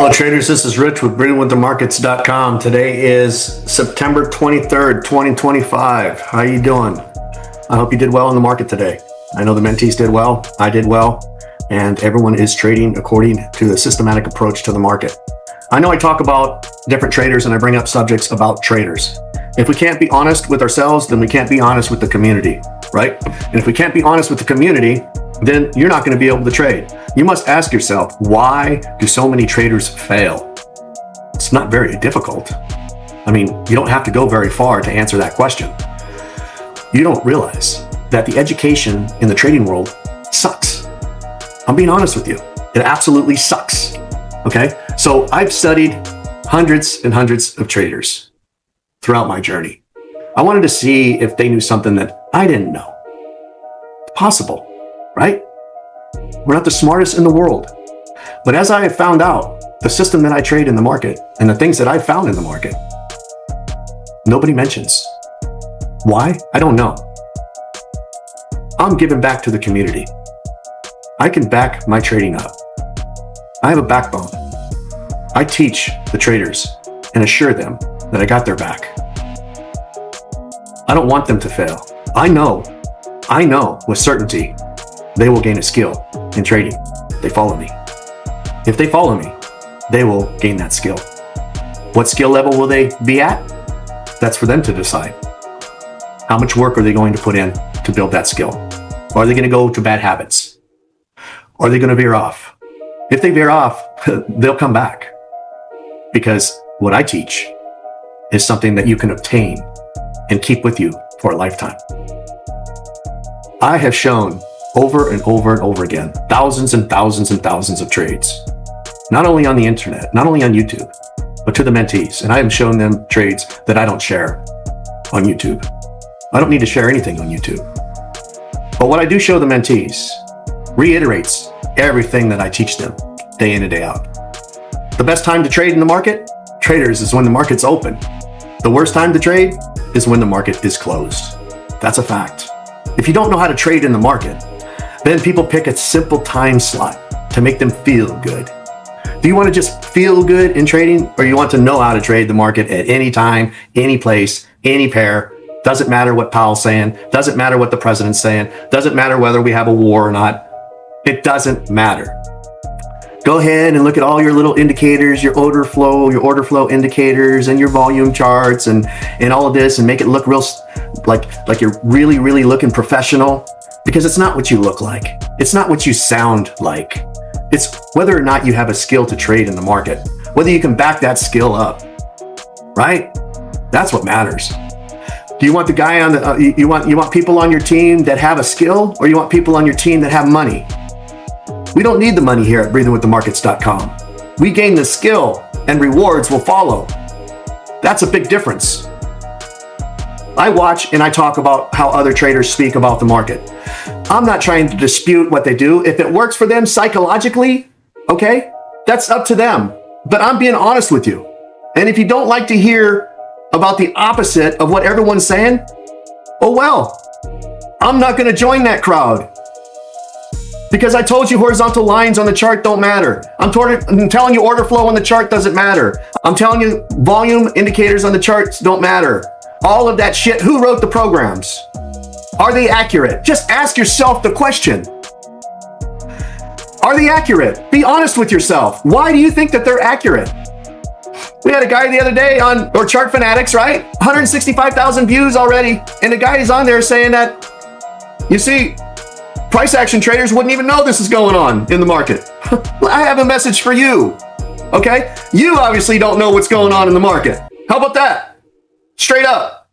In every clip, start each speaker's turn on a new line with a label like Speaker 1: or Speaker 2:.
Speaker 1: Hello traders, this is Rich with Breathingwiththemarkets.com. Today is September 23rd, 2025. How you doing? I hope you did well in the market today. I know the mentees did well, I did well, and everyone is trading according to the systematic approach to the market. I know I talk about different traders and I bring up subjects about traders. If we can't be honest with ourselves, then we can't be honest with the community, right? And if we can't be honest with the community, then you're not going to be able to trade. You must ask yourself, why do so many traders fail? It's not very difficult. I mean, you don't have to go very far to answer that question. You don't realize that the education in the trading world sucks. I'm being honest with you. It absolutely sucks. Okay? So I've studied hundreds and hundreds of traders throughout my journey. I wanted to see if they knew something that I didn't know. It's possible, right? We're not the smartest in the world. But as I have found out, the system that I trade in the market and the things that I found in the market, nobody mentions. Why? I don't know. I'm giving back to the community. I can back my trading up. I have a backbone. I teach the traders and assure them that I got their back. I don't want them to fail. I know with certainty they will gain a skill in trading. They follow me. If they follow me, they will gain that skill. What skill level will they be at? That's for them to decide. How much work are they going to put in to build that skill? Or are they going to go to bad habits? Or are they going to veer off? If they veer off, they'll come back. Because what I teach is something that you can obtain and keep with you for a lifetime. I have shown over and over and over again, thousands and thousands and thousands of trades, not only on the internet, not only on YouTube, but to the mentees. And I have shown them trades that I don't share on YouTube. I don't need to share anything on YouTube. But what I do show the mentees reiterates everything that I teach them day in and day out. The best time to trade in the market, traders, is when the market's open. The worst time to trade is when the market is closed. That's a fact. If you don't know how to trade in the market, then people pick a simple time slot to make them feel good. Do you want to just feel good in trading, or you want to know how to trade the market at any time, any place, any pair? Doesn't matter what Powell's saying, doesn't matter what the president's saying, doesn't matter whether we have a war or not. It doesn't matter. Go ahead and look at all your little indicators, your order flow indicators, and your volume charts and all of this, and make it look real like you're really looking professional. Because it's not what you look like. It's not what you sound like. It's whether or not you have a skill to trade in the market, whether you can back that skill up, right? That's what matters. Do you want the guy on the, you want people on your team that have a skill, or you want people on your team that have money? We don't need the money here at breathingwiththemarkets.com. We gain the skill and rewards will follow. That's a big difference. I watch and I talk about how other traders speak about the market. I'm not trying to dispute what they do. If it works for them psychologically, okay, that's up to them. But I'm being honest with you. And if you don't like to hear about the opposite of what everyone's saying, oh well, I'm not going to join that crowd. Because I told you horizontal lines on the chart don't matter. I'm telling you order flow on the chart doesn't matter. I'm telling you volume indicators on the charts don't matter. All of that shit, who wrote the programs? Are they accurate? Just ask yourself the question. Are they accurate? Be honest with yourself. Why do you think that they're accurate? We had a guy the other day on Chart Fanatics, right? 165,000 views already. And the guy is on there saying that, you see, price action traders wouldn't even know this is going on in the market. I have a message for you, okay? You obviously don't know what's going on in the market. How about that? Straight up.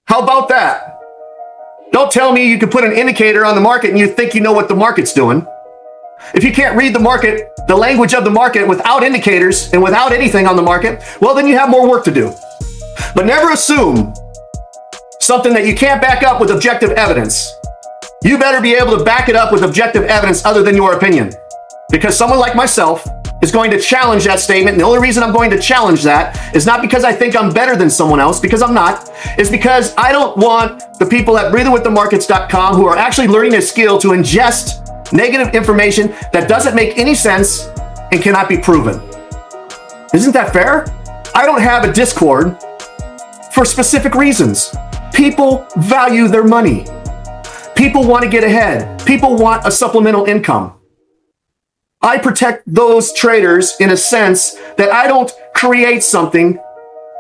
Speaker 1: How about that? Don't tell me you can put an indicator on the market and you think you know what the market's doing. If you can't read the market, the language of the market, without indicators and without anything on the market, well, then you have more work to do. But never assume something that you can't back up with objective evidence. You better be able to back it up with objective evidence other than your opinion. Because someone like myself is going to challenge that statement. And the only reason I'm going to challenge that is not because I think I'm better than someone else, because I'm not. It's because I don't want the people at breathingwiththemarkets.com who are actually learning a skill to ingest negative information that doesn't make any sense and cannot be proven. Isn't that fair? I don't have a Discord for specific reasons. People value their money. People want to get ahead. People want a supplemental income. I protect those traders in a sense that I don't create something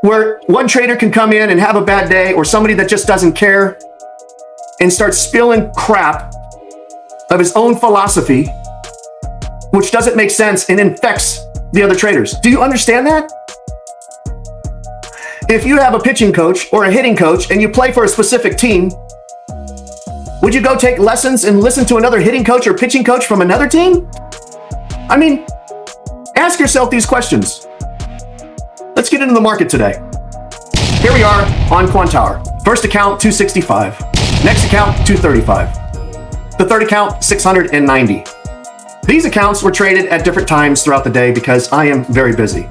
Speaker 1: where one trader can come in and have a bad day, or somebody that just doesn't care and start spilling crap of his own philosophy, which doesn't make sense and infects the other traders. Do you understand that? If you have a pitching coach or a hitting coach and you play for a specific team, would you go take lessons and listen to another hitting coach or pitching coach from another team? I mean, ask yourself these questions. Let's get into the market today. Here we are on Quantower. First account, 265. Next account, 235. The third account, 690. These accounts were traded at different times throughout the day because I am very busy.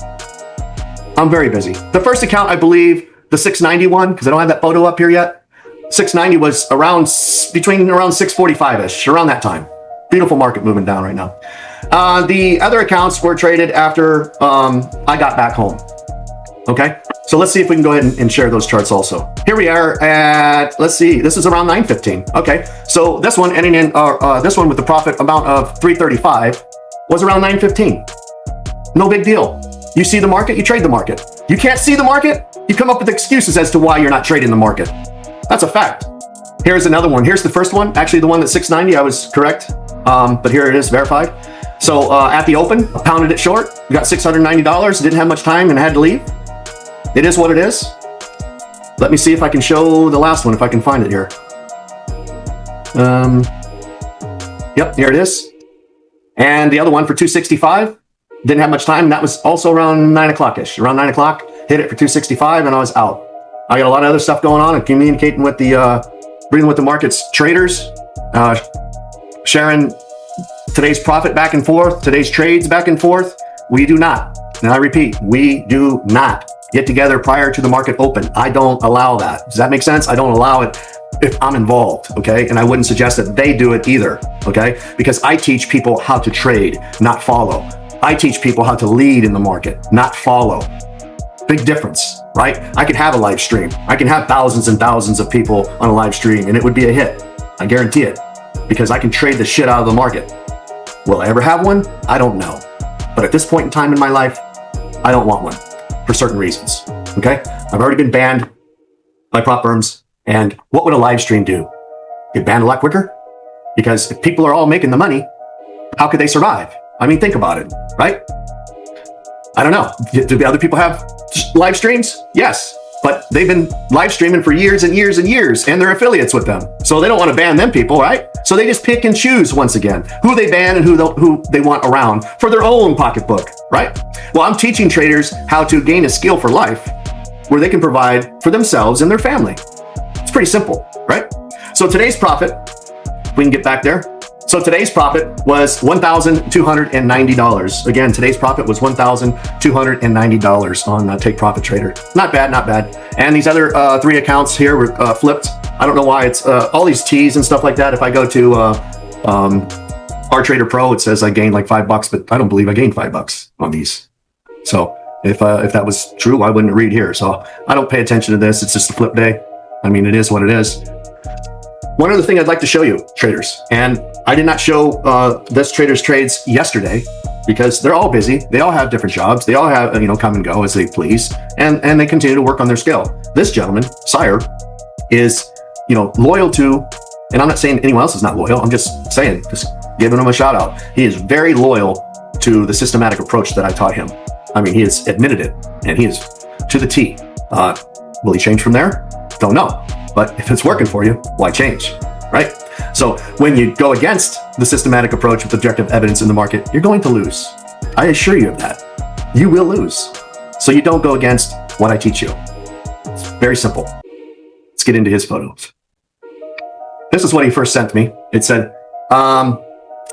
Speaker 1: I'm very busy. The first account, I believe, the 691, because I don't have that photo up here yet. 690 was around 645-ish, around that time. Beautiful market moving down right now. The other accounts were traded after I got back home. Okay, so let's see if we can go ahead and share those charts also. Here we are at, let's see, this is around 9:15. Okay, so this one ending in, this one with the profit amount of 335 was around 9:15. No big deal. You see the market, you trade the market. You can't see the market, you come up with excuses as to why you're not trading the market. That's a fact. Here's another one. Here's the first one. Actually, the one that's 690, I was correct. But here it is, verified. So at the open, I pounded it short. We got $690. Didn't have much time and had to leave. It is what it is. Let me see if I can show the last one, if I can find it here. Yep, here it is. And the other one for 265. Didn't have much time. That was also around 9 o'clock-ish. Around 9 o'clock, hit it for 265, and I was out. I got a lot of other stuff going on and communicating with the Breathing with the Markets traders, sharing today's profit back and forth, today's trades back and forth. We do not, and I repeat, we do not get together prior to the market open. I don't allow that. Does that make sense? I don't allow it if I'm involved, okay? And I wouldn't suggest that they do it either, okay? Because I teach people how to trade, not follow. I teach people how to lead in the market, not follow. Big difference, right? I could have a live stream. I can have thousands and thousands of people on a live stream and it would be a hit. I guarantee it, because I can trade the shit out of the market. Will I ever have one? I don't know. But at this point in time in my life, I don't want one for certain reasons, okay? I've already been banned by prop firms, and what would a live stream do? Get banned a lot quicker? Because if people are all making the money, how could they survive? I mean, think about it, right? I don't know. Do the other people have live streams? Yes, but they've been live streaming for years and years and years, and they're affiliates with them. So they don't want to ban them people, right? So they just pick and choose once again who they ban and who they want around for their own pocketbook, right? Well, I'm teaching traders how to gain a skill for life where they can provide for themselves and their family. It's pretty simple, right? So today's profit, we can get back there. So today's profit was $1,290. Again, today's profit was $1,290 on Take Profit Trader. Not bad, not bad. And these other three accounts here were flipped. I don't know why it's all these T's and stuff like that. If I go to Our Trader Pro, it says I gained like $5, but I don't believe I gained $5 on these. So if that was true, I wouldn't read here. So I don't pay attention to this. It's just a flip day. I mean, it is what it is. One other thing I'd like to show you, traders, and I did not show this trader's trades yesterday because they're all busy. They all have different jobs. They all have, come and go as they please, and they continue to work on their skill. This gentleman, Sire, is, loyal to, and I'm not saying anyone else is not loyal. I'm just saying, just giving him a shout out. He is very loyal to the systematic approach that I taught him. I mean, he has admitted it, and he is to the T. Will he change from there? Don't know. But if it's working for you, why change, right? So when you go against the systematic approach with objective evidence in the market, you're going to lose. I assure you of that. You will lose. So you don't go against what I teach you. It's very simple. Let's get into his photos. This is what he first sent me. It said, I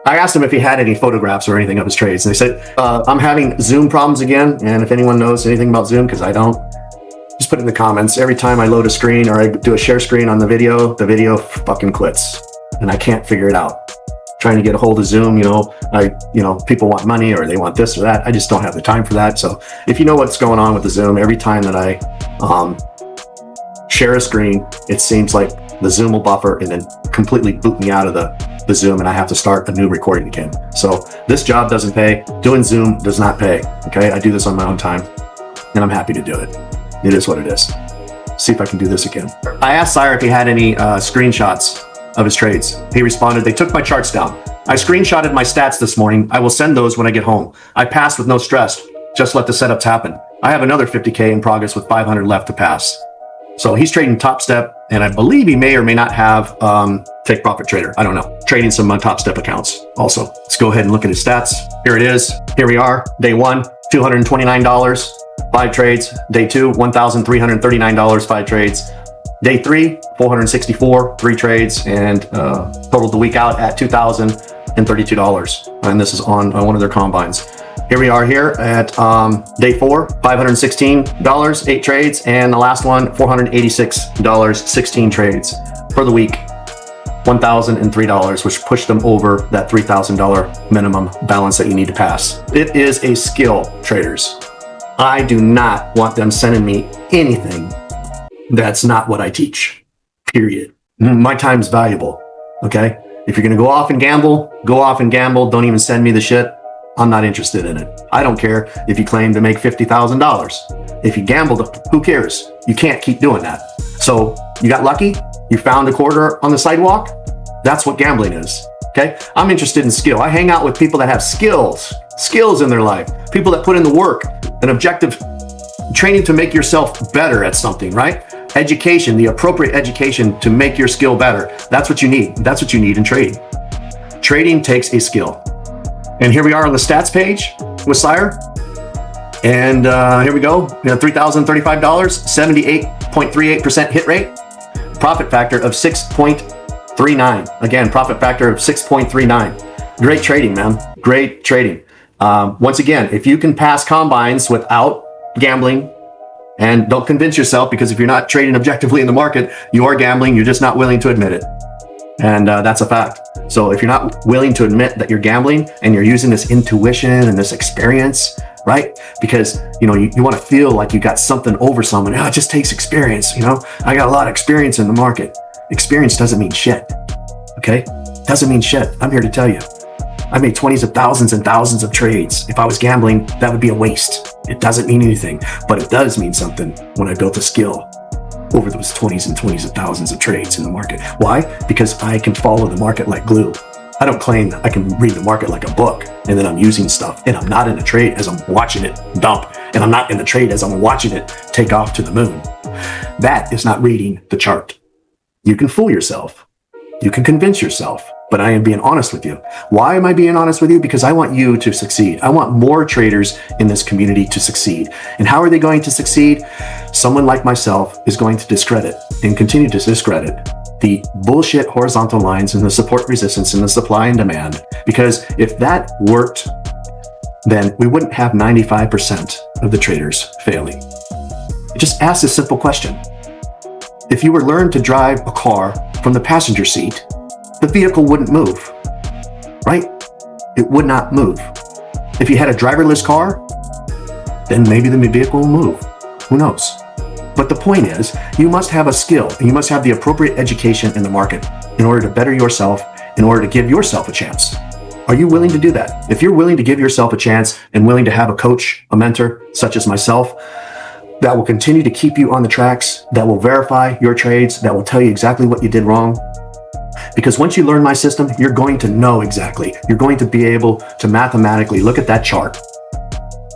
Speaker 1: asked him if he had any photographs or anything of his trades. And they said, I'm having Zoom problems again. And if anyone knows anything about Zoom, because I don't, just put it in the comments. Every time I load a screen or I do a share screen on the video fucking quits. And I can't figure it out. trying to get a hold of Zoom. People want money or they want this or that. I just don't have the time for that. So if you know what's going on with the Zoom, every time that I share a screen, it seems like the Zoom will buffer and then completely boot me out of the Zoom, and I have to start a new recording again. So this job doesn't pay. Doing Zoom does not pay. Okay, I do this on my own time, and I'm happy to do it. It is what it is. See if I can do this again. I asked Sire if he had any screenshots of his trades. He responded, "They took my charts down. I screenshotted my stats this morning. I will send those when I get home. I passed with no stress. Just let the setups happen. I have another 50K in progress with 500 left to pass." So he's trading Top Step, and I believe he may or may not have Take Profit Trader. I don't know. Trading some Top Step accounts also. Let's go ahead and look at his stats. Here it is. Here we are. Day one, $229, 5 trades. Day two, $1,339, 5 trades. Day three, 464, 3 trades, and totaled the week out at $2,032. And this is on one of their combines. Here we are here at day 4, $516, 8 trades, and the last one, $486, 16 trades for the week, $1,003, which pushed them over that $3,000 minimum balance that you need to pass. It is a skill, traders. I do not want them sending me anything that's not what I teach, period. My time's valuable, okay? If you're gonna go off and gamble, go off and gamble. Don't even send me the shit. I'm not interested in it. I don't care if you claim to make $50,000. If you gambled, who cares? You can't keep doing that. So you got lucky, you found a quarter on the sidewalk. That's what gambling is, okay? I'm interested in skill. I hang out with people that have skills in their life, people that put in the work, an objective training to make yourself better at something, right? Education, the appropriate education to make your skill better. That's what you need. That's what you need in trading. Trading takes a skill. And here we are on the stats page with Sire. And here we go. $3,035, 78.38% hit rate. Profit factor of 6.39. Again, profit factor of 6.39. Great trading, man. Great trading. Once again, if you can pass combines without gambling, and don't convince yourself, because if you're not trading objectively in the market, you are gambling. You're just not willing to admit it. And that's a fact. So if you're not willing to admit that you're gambling and you're using this intuition and this experience, right? Because, you want to feel like you got something over someone. Oh, it just takes experience. I got a lot of experience in the market. Experience doesn't mean shit. Okay? Doesn't mean shit. I'm here to tell you. I made 20s of thousands and thousands of trades. If I was gambling, that would be a waste. It doesn't mean anything, but it does mean something when I built a skill over those 20s and 20s of thousands of trades in the market. Why? Because I can follow the market like glue. I don't claim I can read the market like a book and then I'm using stuff, and I'm not in the trade as I'm watching it dump, and I'm not in the trade as I'm watching it take off to the moon. That is not reading the chart. You can fool yourself. You can convince yourself, but I am being honest with you. Why am I being honest with you? Because I want you to succeed. I want more traders in this community to succeed. And how are they going to succeed? Someone like myself is going to discredit and continue to discredit the bullshit horizontal lines and the support resistance and the supply and demand. Because if that worked, then we wouldn't have 95% of the traders failing. Just ask this simple question. If you were learned to drive a car from the passenger seat, the vehicle wouldn't move, right? It would not move. If you had a driverless car, then maybe the vehicle will move. Who knows? But the point is, you must have a skill, and you must have the appropriate education in the market in order to better yourself, in order to give yourself a chance. Are you willing to do that? If you're willing to give yourself a chance and willing to have a coach, a mentor, such as myself, that will continue to keep you on the tracks, that will verify your trades, that will tell you exactly what you did wrong. Because once you learn my system, you're going to know exactly. You're going to be able to mathematically look at that chart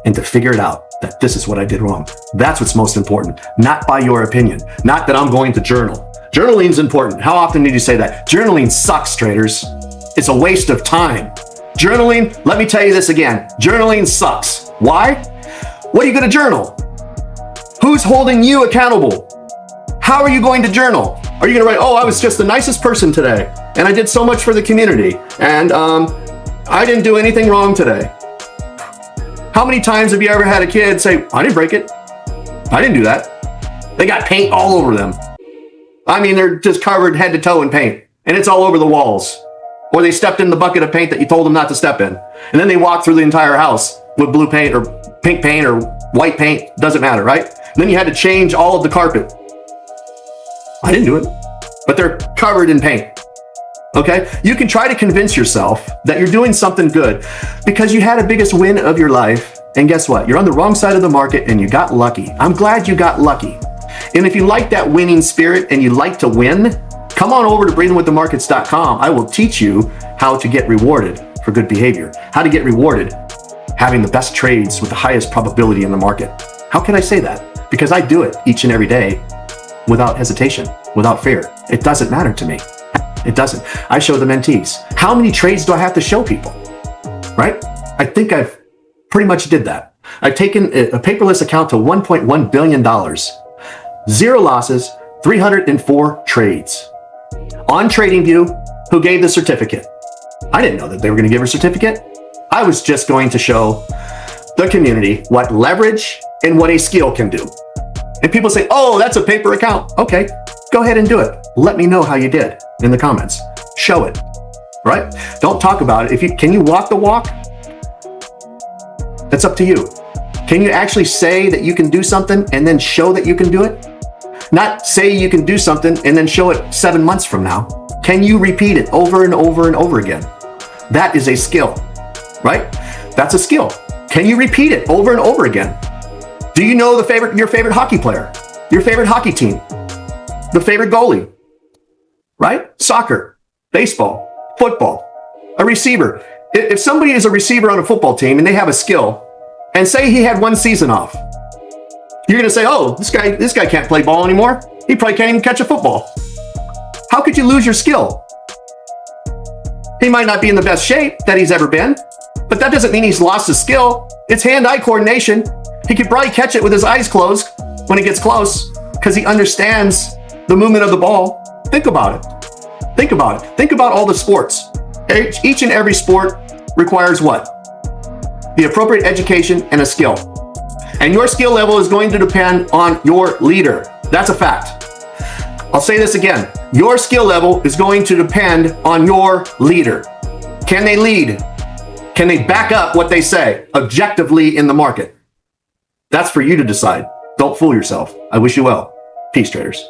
Speaker 1: and to figure it out, that this is what I did wrong. That's what's most important, not by your opinion. Not that I'm going to journal. Journaling's important. How often did you say that? Journaling sucks, traders. It's a waste of time. Journaling, let me tell you this again. Journaling sucks. Why? What are you going to journal? Who's holding you accountable? How are you going to journal? Are you going to write, oh, I was just the nicest person today, and I did so much for the community, and I didn't do anything wrong today? How many times have you ever had a kid say, I didn't break it. I didn't do that. They got paint all over them. I mean, they're just covered head to toe in paint, and it's all over the walls. or they stepped in the bucket of paint that you told them not to step in. And then they walked through the entire house with blue paint or pink paint or white paint, doesn't matter, right? And then you had to change all of the carpet. I didn't do it, but they're covered in paint. Okay? You can try to convince yourself that you're doing something good because you had a biggest win of your life. And guess what? You're on the wrong side of the market and you got lucky. I'm glad you got lucky. And if you like that winning spirit and you like to win, come on over to breathingwiththemarkets.com. I will teach you how to get rewarded for good behavior, how to get rewarded having the best trades with the highest probability in the market. How can I say that? Because I do it each and every day without hesitation, without fear. It doesn't matter to me. It doesn't. I show the mentees. How many trades do I have to show people? Right? I think I've pretty much did that. I've taken a paperless account to $1.1 billion. 0 losses, 304 trades. On TradingView, who gave the certificate? I didn't know that they were going to give a certificate. I was just going to show the community what leverage and what a skill can do. And people say, oh, that's a paper account. Okay, go ahead and do it. Let me know how you did in the comments. Show it, right? Don't talk about it. Can you walk the walk? That's up to you. Can you actually say that you can do something and then show that you can do it? Not say you can do something and then show it 7 months from now. Can you repeat it over and over and over again? That is a skill, right? That's a skill. Can you repeat it over and over again? Do you know your favorite hockey player, your favorite hockey team, the favorite goalie, right? Soccer, baseball, football, a receiver. If somebody is a receiver on a football team and they have a skill, and say he had 1 season off, you're going to say, oh, this guy can't play ball anymore. He probably can't even catch a football. How could you lose your skill? He might not be in the best shape that he's ever been, but that doesn't mean he's lost his skill. It's hand-eye coordination. He could probably catch it with his eyes closed when it gets close because he understands the movement of the ball. Think about it. Think about it. Think about all the sports. Each and every sport requires what? The appropriate education and a skill. And your skill level is going to depend on your leader. That's a fact. I'll say this again. Your skill level is going to depend on your leader. Can they lead? Can they back up what they say objectively in the market? That's for you to decide. Don't fool yourself. I wish you well. Peace, traders.